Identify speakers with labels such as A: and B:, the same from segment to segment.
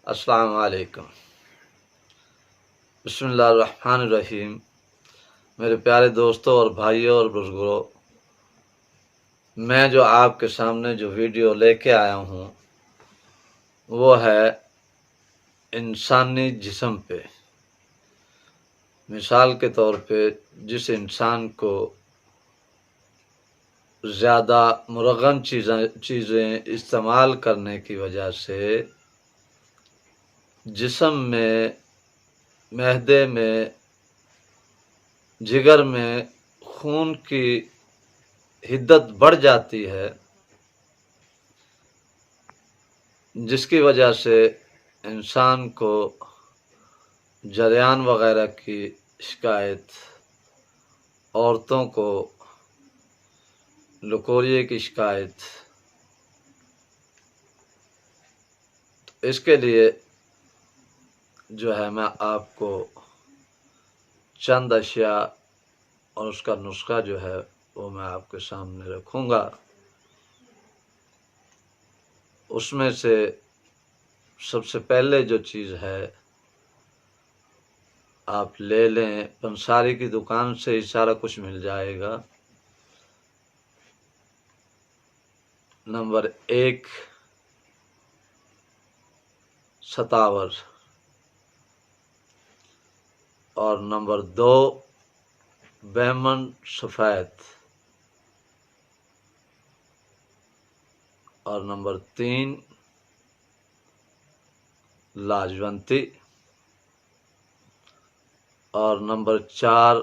A: अस्सलाम वालेकुम। बिस्मिल्लाहिर्रहमानिर्रहीम। मेरे प्यारे दोस्तों और भाइयों और बुजुर्गों, मैं जो आपके सामने जो वीडियो लेके आया हूँ वो है इंसानी जिस्म पे। मिसाल के तौर पे जिस इंसान को ज़्यादा मुरगन चीज़ें इस्तेमाल करने की वजह से जिस्म में, महदे में, जिगर में खून की हिद्दत बढ़ जाती है, जिसकी वजह से इंसान को जरियान वग़ैरह की शिकायत, औरतों को लकोरिए की शिकायत। तो इसके लिए जो है मैं आपको चंद अशिया और उसका नुस्खा जो है वो मैं आपके सामने रखूँगा। उसमें से सबसे पहले जो चीज़ है आप ले लें, पंसारी की दुकान से ही सारा कुछ मिल जाएगा। नंबर 1 सतावर और नंबर 2 बैमन सफ़ेद और नंबर 3 लाजवंती और नंबर 4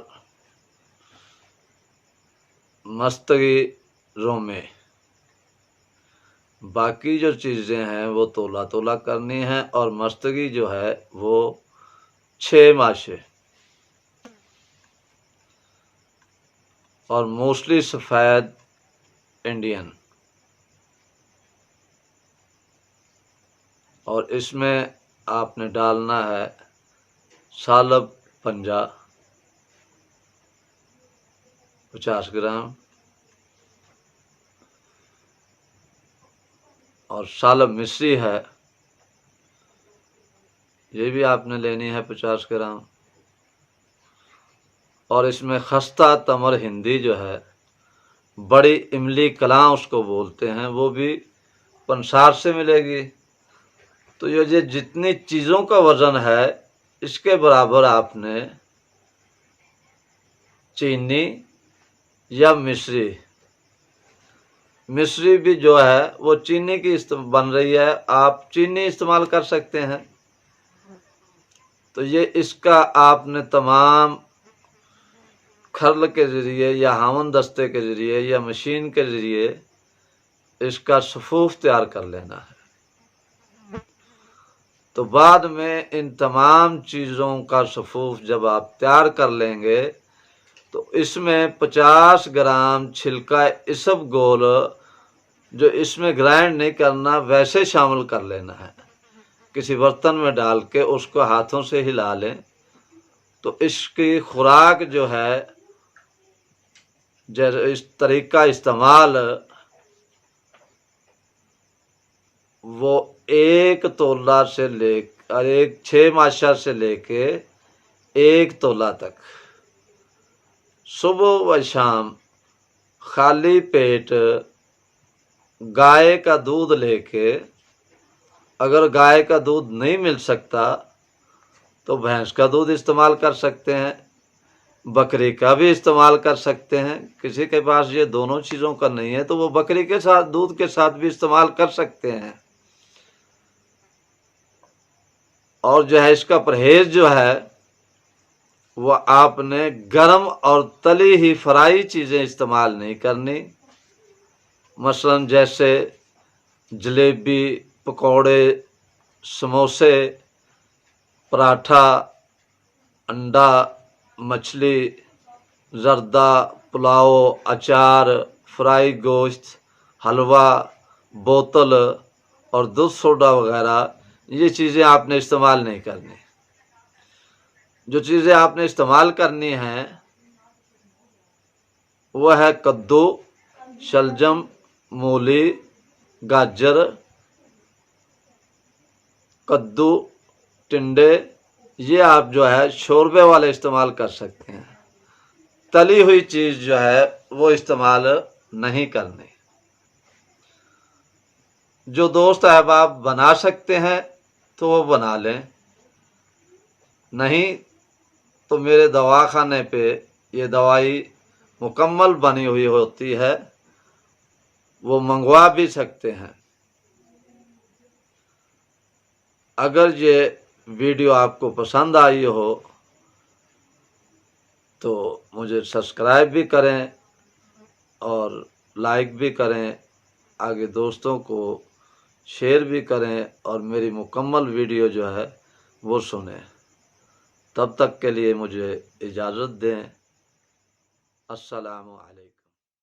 A: मस्तगी रोमे। बाकी जो चीज़ें हैं वो तोला तोला करनी है और मस्तगी जो है वो 6 माशे और मोस्टली सफ़ेद इंडियन। और इसमें आपने डालना है सालब पंजा 50 ग्राम और सालब मिश्री है, ये भी आपने लेनी है 50 ग्राम। और इसमें खस्ता तमर हिंदी जो है, बड़ी इमली कलां उसको बोलते हैं, वो भी पंसार से मिलेगी। तो ये जितनी चीज़ों का वज़न है इसके बराबर आपने चीनी या मिश्री भी जो है वो चीनी की बन रही है, आप चीनी इस्तेमाल कर सकते हैं। तो ये इसका आपने तमाम खरल के ज़रिए या हामन दस्ते के ज़रिए या मशीन के ज़रिए इसका सफ़ूफ तैयार कर लेना है। तो बाद में इन तमाम चीज़ों का सफ़ूफ जब आप तैयार कर लेंगे तो इसमें 50 ग्राम छिलका इसबगोल जो इसमें ग्राइंड नहीं करना वैसे शामिल कर लेना है। किसी बर्तन में डाल के उसको हाथों से हिला लें तो इसकी खुराक जो है, जैसे इस तरीका इस्तेमाल वो 1 तोला से ले और 6 माशा से लेके 1 तोला तक सुबह व शाम खाली पेट गाय का दूध लेके, अगर गाय का दूध नहीं मिल सकता तो भैंस का दूध इस्तेमाल कर सकते हैं, बकरी का भी इस्तेमाल कर सकते हैं। किसी के पास ये दोनों चीज़ों का नहीं है तो वो बकरी के साथ, दूध के साथ भी इस्तेमाल कर सकते हैं। और जो है इसका परहेज जो है वो आपने गरम और तली ही फ्राई चीज़ें इस्तेमाल नहीं करनी। मसलन जैसे जलेबी, पकौड़े, समोसे, पराठा, अंडा, मछली, जर्दा, पुलाव, अचार, फ्राई गोश्त, हलवा, बोतल और दूध सोडा वगैरह, ये चीज़ें आपने इस्तेमाल नहीं करनी। जो चीज़ें आपने इस्तेमाल करनी हैं वह है कद्दू, शलजम, मूली, गाजर, कद्दू, टिंडे, ये आप जो है शोरबे वाले इस्तेमाल कर सकते हैं। तली हुई चीज़ जो है वो इस्तेमाल नहीं करनी। जो दोस्त अहबाब बना सकते हैं तो वो बना लें, नहीं तो मेरे दवाखाने पे ये दवाई मुकम्मल बनी हुई होती है, वो मंगवा भी सकते हैं। अगर ये वीडियो आपको पसंद आई हो तो मुझे सब्सक्राइब भी करें और लाइक भी करें, आगे दोस्तों को शेयर भी करें और मेरी मुकम्मल वीडियो जो है वो सुनें। तब तक के लिए मुझे इजाज़त दें। अस्सलामु अलैकुम।